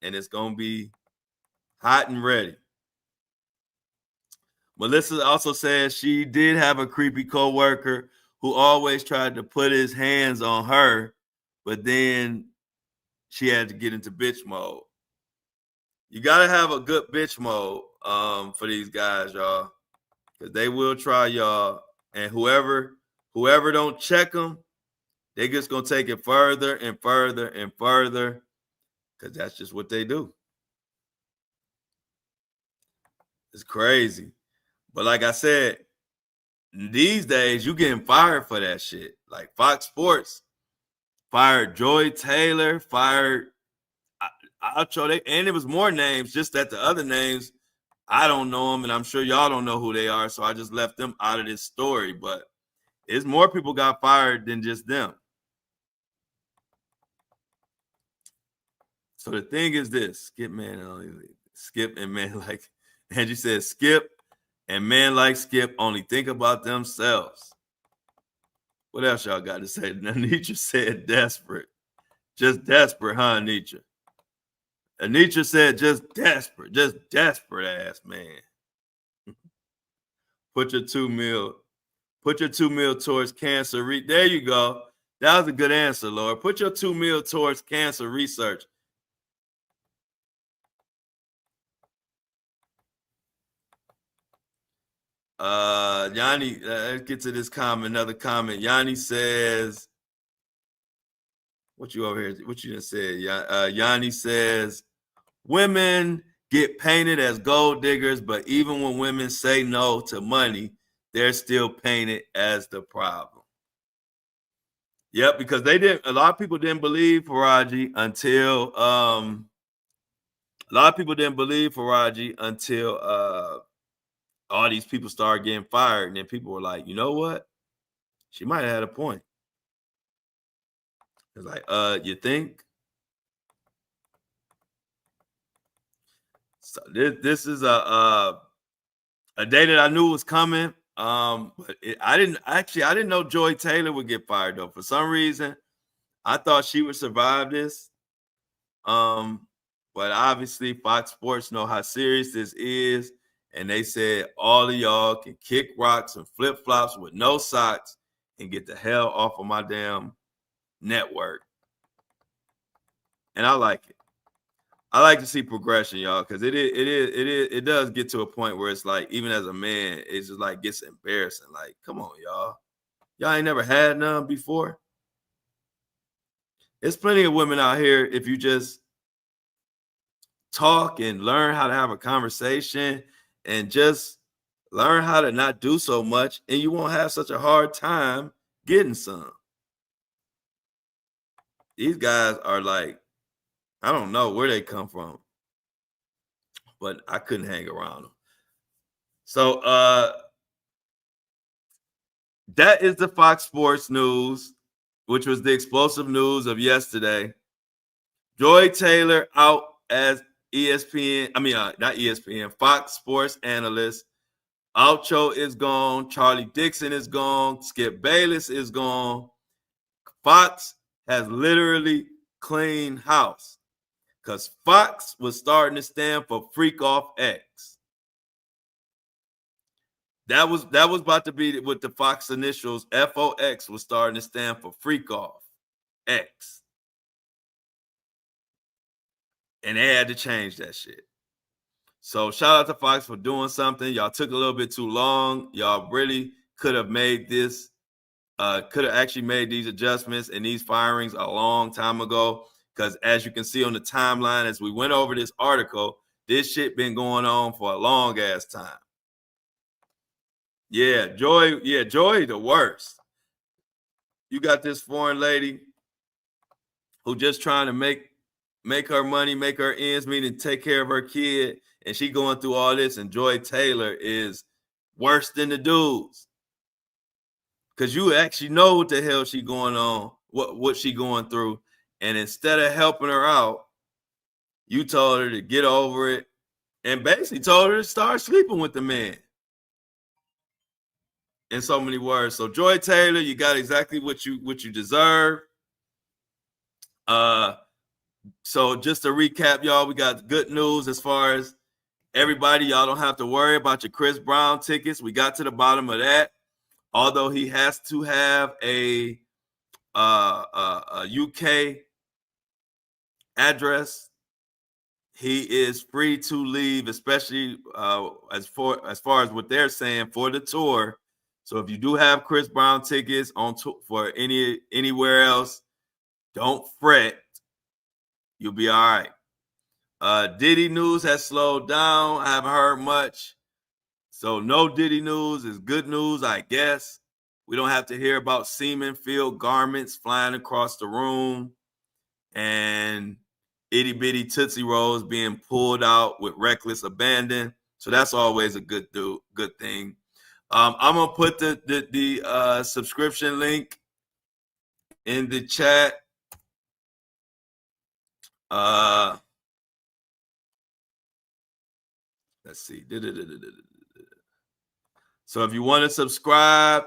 and it's gonna be hot and ready. Melissa also says she did have a creepy coworker who always tried to put his hands on her, but then she had to get into bitch mode. You gotta have a good bitch mode for these guys, y'all, because they will try y'all, and whoever don't check them, they just gonna take it further and further and further, because that's just what they do. It's crazy. But like I said, these days you getting fired for that shit. Like Fox Sports fired Joy Taylor, fired Alcho, and it was more names, just that the other names, I don't know them, and I'm sure y'all don't know who they are, so I just left them out of this story. But it's more people got fired than just them. So the thing is this, Skip and man like Angie said, Skip and men like Skip only think about themselves. What else y'all got to say? Anitra said desperate. Just desperate, huh, Anitra? Anitra said just desperate ass man. Put your 2 mil towards cancer. There you go. That was a good answer, Lord. Put your 2 mil towards cancer research. Yanni, let's get to this comment. Another comment. Yanni says, what you over here? What you just said? Yanni says, women get painted as gold diggers, but even when women say no to money, they're still painted as the problem. Yep, because a lot of people didn't believe Faraji until all these people started getting fired, and then people were like, you know what? She might have had a point. It's like, you think? So this is a day that I knew was coming. But I didn't know Joy Taylor would get fired though. For some reason, I thought she would survive this. But obviously Fox Sports know how serious this is, and they said all of y'all can kick rocks and flip flops with no socks and get the hell off of my damn network. And I like it. I like to see progression, y'all, because it does get to a point where it's like, even as a man, it's just like gets embarrassing. Like, come on, y'all. Y'all ain't never had none before. There's plenty of women out here, if you just talk and learn how to have a conversation and just learn how to not do so much, and you won't have such a hard time getting some. These guys are like, I don't know where they come from, but I couldn't hang around them. So that is the Fox Sports news, which was the explosive news of yesterday. Joy Taylor out as not ESPN, Fox Sports analyst. Alcho is gone. Charlie Dixon is gone. Skip Bayless is gone. Fox has literally cleaned house, because Fox was starting to stand for Freak Off X. That was about to be with the Fox initials. FOX was starting to stand for Freak Off X. And they had to change that shit. So shout out to Fox for doing something. Y'all took a little bit too long. Y'all really could have made this, could have actually made these adjustments and these firings a long time ago. Because as you can see on the timeline, as we went over this article, this shit been going on for a long ass time. Yeah, Joy, the worst. You got this foreign lady who just trying to make her money, make her ends meet, and take care of her kid, and she going through all this, and Joy Taylor is worse than the dudes. Because you actually know what the hell she going on, what she going through, and instead of helping her out, you told her to get over it and basically told her to start sleeping with the man. In so many words. So Joy Taylor, you got exactly what you deserve. So just to recap, y'all, we got good news as far as everybody. Y'all don't have to worry about your Chris Brown tickets. We got to the bottom of that. Although he has to have a UK address, he is free to leave, especially as far as what they're saying for the tour. So if you do have Chris Brown tickets on for anywhere else, don't fret. You'll be all right. Diddy news has slowed down. I haven't heard much. So no Diddy news is good news, I guess. We don't have to hear about semen-filled garments flying across the room and itty-bitty Tootsie Rolls being pulled out with reckless abandon. So that's always a good thing. I'm going to put the subscription link in the chat. Let's see. So if you want to subscribe,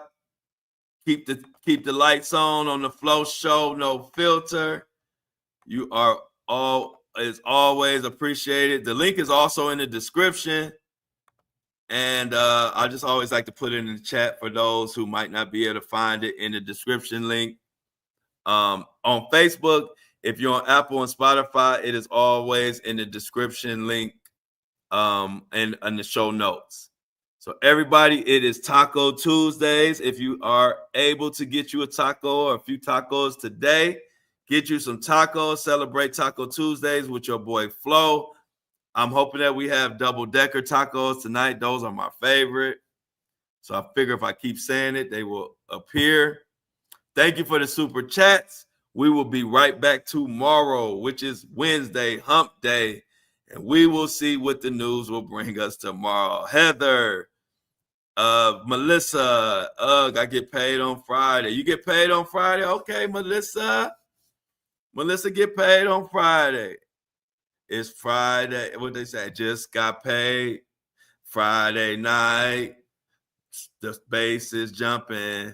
keep the lights on the Flow Show, no filter. You are is always appreciated. The link is also in the description. And I just always like to put it in the chat for those who might not be able to find it in the description link. On Facebook, if you're on Apple and Spotify, it is always in the description link and in the show notes. So everybody, it is Taco Tuesdays. If you are able to get you a taco or a few tacos today, get you some tacos. Celebrate Taco Tuesdays with your boy Flo. I'm hoping that we have double-decker tacos tonight. Those are my favorite. So I figure if I keep saying it, they will appear. Thank you for the super chats. We will be right back tomorrow, which is Wednesday, hump day. And we will see what the news will bring us tomorrow. Heather, Melissa, I get paid on Friday. You get paid on Friday? Okay, Melissa. Melissa get paid on Friday. It's Friday. What they say? Just got paid. Friday night. The bass is jumping.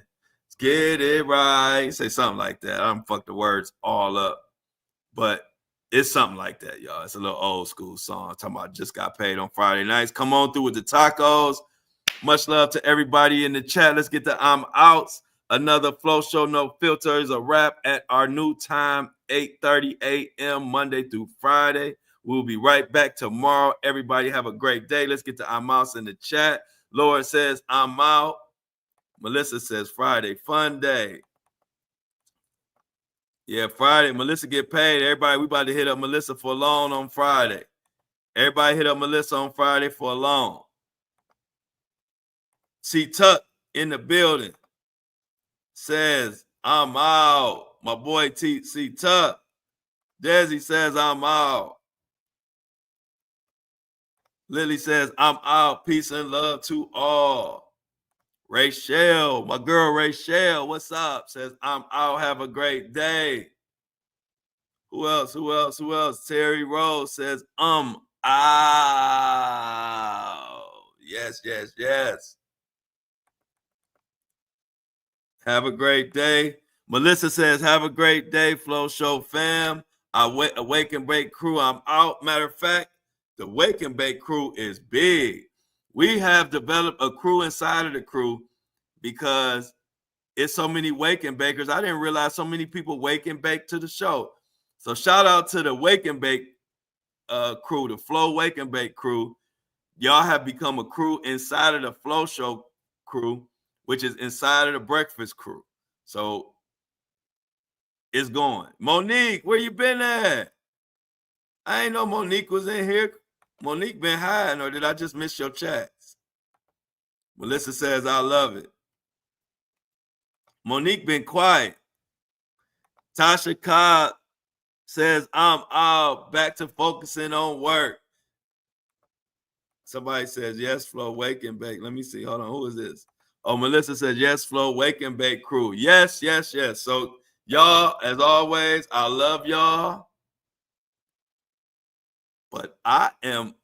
Get it right. Say something like that. I'm fuck the words all up. But it's something like that, y'all. It's a little old school song. Talking about just got paid on Friday nights. Come on through with the tacos. Much love to everybody in the chat. Let's get the I'm outs. Another Flow Show No Filter is a wrap at our new time, 8:30 a.m. Monday through Friday. We'll be right back tomorrow. Everybody have a great day. Let's get the I'm outs in the chat. Laura says I'm out. Melissa says Friday, fun day. Yeah, Friday. Melissa get paid. Everybody, we about to hit up Melissa for a loan on Friday. Everybody hit up Melissa on Friday for a loan. C Tuck in the building says, I'm out. My boy C Tuck. Desi says, I'm out. Lily says, I'm out. Peace and love to all. Rachel, my girl Rachel, what's up? Says, I'm out. Have a great day. Who else? Terry Rose says, out. Yes. Have a great day. Melissa says, have a great day, Flow Show fam. Wake and Bake crew, I'm out. Matter of fact, the Wake and Bake crew is big. We have developed a crew inside of the crew because it's so many Wake and Bakers. I didn't realize so many people wake and bake to the show. So shout out to the Wake and Bake crew, the Flow Wake and Bake crew. Y'all have become a crew inside of the Flow Show crew, which is inside of the Breakfast crew. So it's going. Monique, where you been at? I ain't know Monique was in here. Monique been hiding, or did I just miss your chats? Melissa says, I love it. Monique been quiet. Tasha Cobb says, I'm out. Back to focusing on work. Somebody says, yes, Flow, Wake and Bake. Let me see. Hold on. Who is this? Oh, Melissa says, yes, Flow, Wake and Bake crew. Yes. So, y'all, as always, I love y'all. but I am